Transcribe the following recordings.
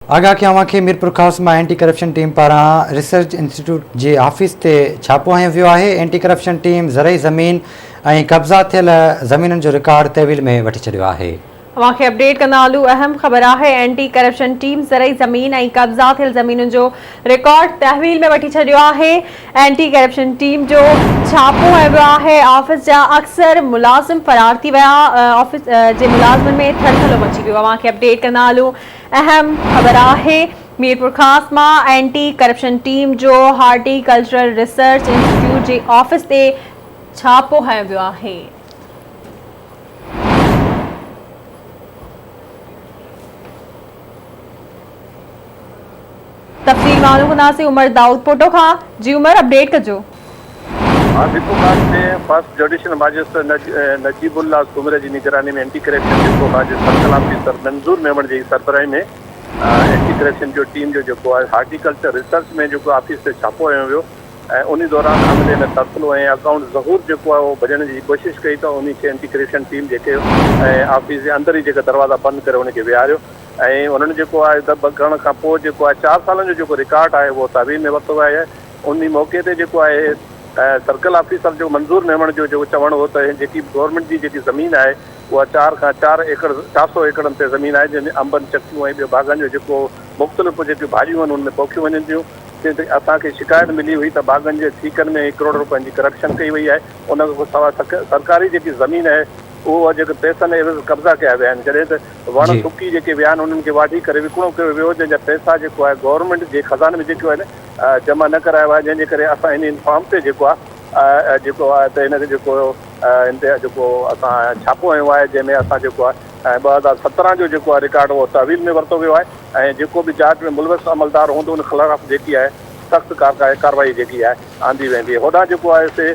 आगाह कयां कि मीरपुर ख़ास में एंटी करप्शन टीम पारा रिसर्च इंस्टीट्यूट के ऑफिस से छापो हयो वियो है। एंटी करप्शन टीम ज़रई ज़मीन और कब्जा थियल ज़मीन जो रिकॉर्ड तहवील में वठी छॾियो है। अवांखे अपडेट कंदा हलूं। अहम ख़बर है, एंटी करप्शन टीम ज़रई ज़मीन और कब्जा थियल ज़मीन जो रिकॉर्ड तहवील में वठी छॾियो है। एंटी करप्शन टीम जो छापो हयो वियो है। ऑफिस जा अक्सर मुलाजिम फरार थी विया। ऑफिस जे मुलाज़िमन में थरथलो मची वियो। अवांखे अपडेट कंदा हलूं। अहम ख़बर है, मीरपुर ख़ास में एंटी करप्शन टीम जो हार्टिकल्चरल रिसर्च इंस्टीट्यूट के ऑफिस से छापो हयो वियो है। तफ़सील मालूम कंदासीं उमर दाऊद पोटो खां। जी उमर, अपडेट कजो। मीरपुर खास में फर्स्ट जुडिशियल मजिस्ट्रेट नजीबुल्ला सुमरे की निगरानी में एंटी करप्शन सर्कल ऑफिसर मंजूर मेमन की सरबराही में एंटी करप्शन जो टीम जो हार्टिकल्चर रिसर्च में जो ऑफिस से छापो हयो वियो। उन दौरान हमले में तरसलो अकाउंट ज़हूर जो भजन की कोशिश कई तो उन एंटी करप्शन टीम के ऑफिस के अंदर ही दरवाजा बंद कर उनके विहारियो। उन्होंने जो दब करण का 4 साल जो रिकॉर्ड है वो तहवील में वरितो है। उन मौके ते जो सर्कल ऑफिसर जो मंजूर मेमन जो चवण हो तो जी गवर्नमेंट की जी ज़मीन है वह 4 एकड़ 400 एकड़ से ज़मीन है जिन अंबन चक्कियों और बागन जो मुख्तलिफ़ जो भाजियों उनमें पोखियों वन थियूं। असांखे शिकायत मिली हुई तो बागन के ठीकन में 1 करोड़ रुपये की करप्शन कई वही है। उन सवा सरकारी जी ज़मीन है वो जो पैसन कब्जा किया विया आहिनि। जॾहिं वण सुकी जेके विया आहिनि उन्हनि खे वाढी करे विकिणो कयो वियो, जंहिंजा पैसा जेको आहे गवर्नमेंट जे खज़ाने में जेको आहे न जमा न करायो आहे, जंहिंजे करे असां इन फॉर्म ते जेको आहे त हिनखे हिन ते असां छापो हयो आहे, जंहिंमें असां जेको आहे 2017 जो जेको आहे रिकॉर्ड उहो तहवील में वरितो वियो आहे। ऐं जेको बि जांच में मुलविस अमलदार हूंदो उन ख़िलाफ़ जेकी आहे सख़्त कार्रवाई जेकी आहे आंदी वेंदी। होॾां जेको आहे से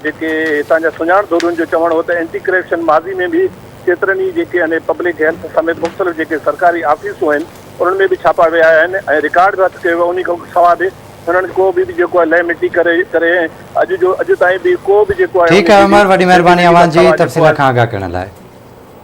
जेके हितां जा सुञाण धुरियुनि जो चवणु हो त एंटी करप्शन माज़ी में भी केतिरनि ई जेके अने पब्लिक हेल्थ समेत मुख़्तलिफ़ जेके सरकारी ऑफिसूं आहिनि उन्हनि में भी छापा विया आहिनि ऐं रिकॉर्ड बि हथु कयो वियो। उन खां सवाइ बि हुननि को बि जेको आहे लह मिटी करे अॼु ताईं बि को बि जेको आहे। ठीक है उमर, वॾी महिरबानी अवां जी तफ़सील खां आगाह करण लाइ।